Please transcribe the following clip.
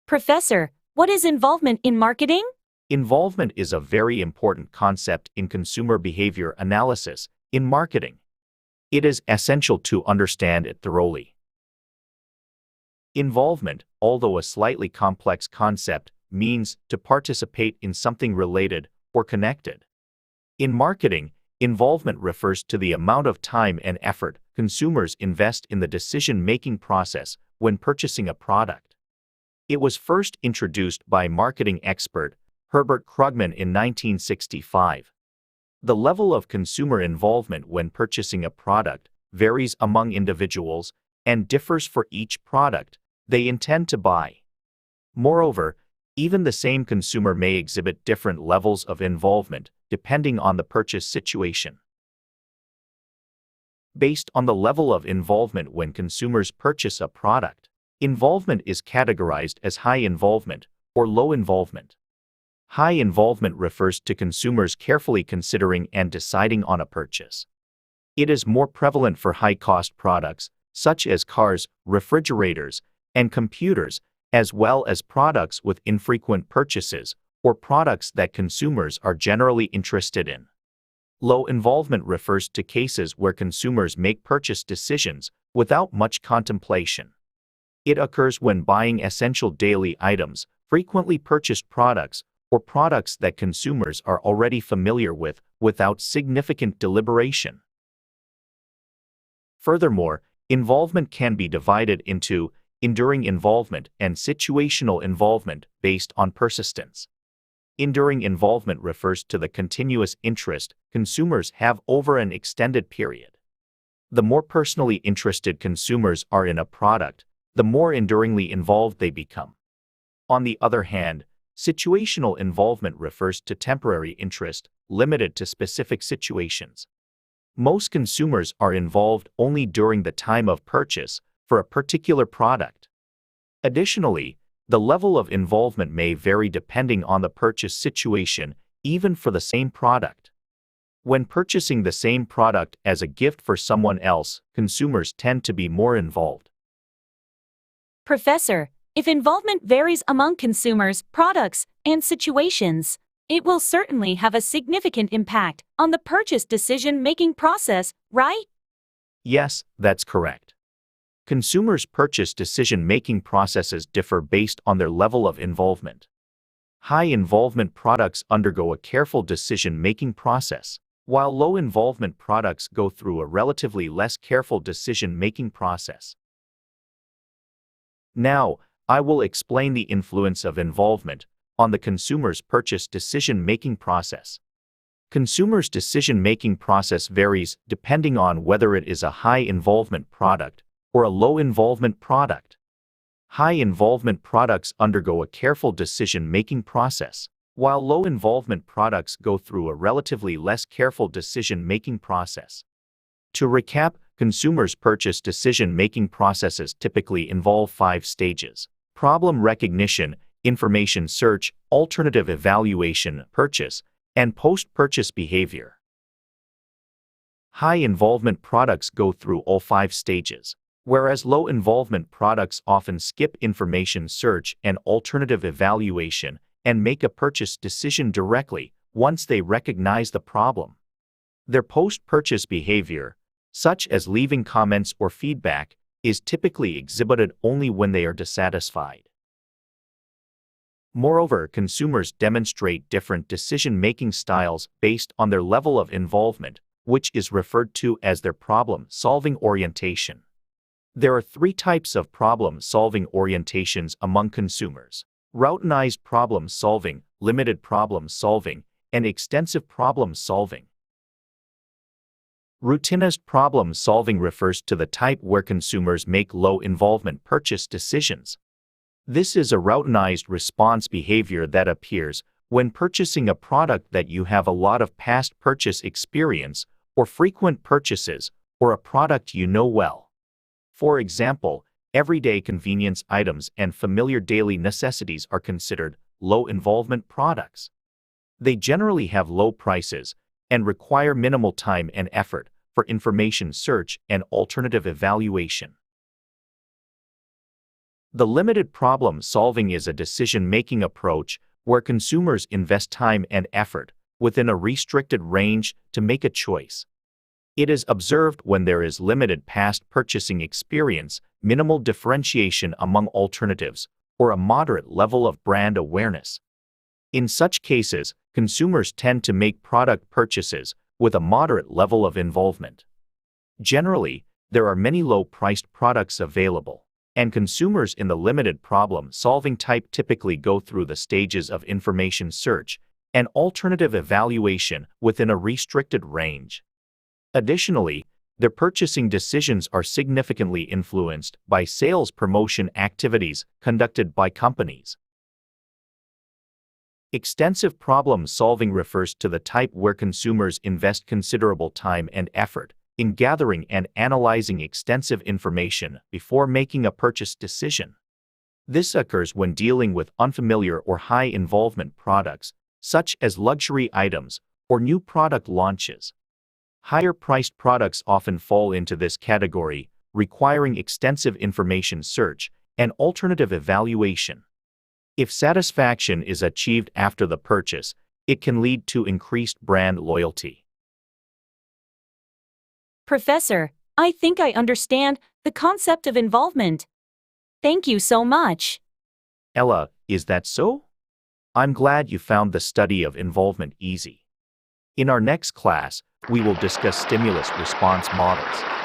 Professor, what is involvement in marketing? Involvement is a very important concept in consumer behavior analysis in marketing. It is essential to understand it thoroughly. Involvement, although a slightly complex concept, means to participate in something related or connected. In marketing, involvement refers to the amount of time and effort consumers invest in the decision-making process when purchasing a product. It was first introduced by marketing expert Herbert Krugman in 1965. The level of consumer involvement when purchasing a product varies among individuals and differs for each product they intend to buy. Moreover, even the same consumer may exhibit different levels of involvement depending on the purchase situation. Based on the level of involvement when consumers purchase a product, involvement is categorized as high involvement or low involvement. High involvement refers to consumers carefully considering and deciding on a purchase. It is more prevalent for high-cost products, such as cars, refrigerators, and computers, as well as products with infrequent purchases or products that consumers are generally interested in. Low involvement refers to cases where consumers make purchase decisions without much contemplation. It occurs when buying essential daily items, frequently purchased products, or products that consumers are already familiar with without significant deliberation. Furthermore, involvement can be divided into enduring involvement and situational involvement based on persistence. Enduring involvement refers to the continuous interest consumers have over an extended period. The more personally interested consumers are in a product, the more enduringly involved they become. On the other hand, situational involvement refers to temporary interest, limited to specific situations. Most consumers are involved only during the time of purchase for a particular product. Additionally, the level of involvement may vary depending on the purchase situation, even for the same product. When purchasing the same product as a gift for someone else, consumers tend to be more involved. Professor, if involvement varies among consumers, products, and situations, it will certainly have a significant impact on the purchase decision-making process, right? Yes, that's correct. Consumers' purchase decision-making processes differ based on their level of involvement. High-involvement products undergo a careful decision-making process, while low-involvement products go through a relatively less careful decision-making process. Now, I will explain the influence of involvement on the consumer's purchase decision-making process. Consumers' decision-making process varies depending on whether it is a high-involvement product or a low-involvement product. High-involvement products undergo a careful decision-making process, while low-involvement products go through a relatively less careful decision-making process. To recap, consumers' purchase decision-making processes typically involve 5 stages: problem recognition, information search, alternative evaluation, purchase, and post-purchase behavior. High-involvement products go through all 5 stages, whereas low-involvement products often skip information search and alternative evaluation and make a purchase decision directly once they recognize the problem. Their post-purchase behavior, such as leaving comments or feedback, is typically exhibited only when they are dissatisfied. Moreover, consumers demonstrate different decision-making styles based on their level of involvement, which is referred to as their problem-solving orientation. There are 3 types of problem-solving orientations among consumers: routinized problem-solving, limited problem-solving, and extensive problem-solving. Routinized problem-solving refers to the type where consumers make low-involvement purchase decisions. This is a routinized response behavior that appears when purchasing a product that you have a lot of past purchase experience or frequent purchases, or a product you know well. For example, everyday convenience items and familiar daily necessities are considered low-involvement products. They generally have low prices and require minimal time and effort for information search and alternative evaluation. The limited problem solving is a decision-making approach where consumers invest time and effort within a restricted range to make a choice. It is observed when there is limited past purchasing experience, minimal differentiation among alternatives, or a moderate level of brand awareness. In such cases, consumers tend to make product purchases with a moderate level of involvement. Generally, there are many low-priced products available, and consumers in the limited problem-solving type typically go through the stages of information search and alternative evaluation within a restricted range. Additionally, their purchasing decisions are significantly influenced by sales promotion activities conducted by companies. Extensive problem-solving refers to the type where consumers invest considerable time and effort in gathering and analyzing extensive information before making a purchase decision. This occurs when dealing with unfamiliar or high-involvement products, such as luxury items or new product launches. Higher-priced products often fall into this category, requiring extensive information search and alternative evaluation. If satisfaction is achieved after the purchase, it can lead to increased brand loyalty. Professor, I think I understand the concept of involvement. Thank you so much. Ella, is that so? I'm glad you found the study of involvement easy. In our next class, we will discuss stimulus response models.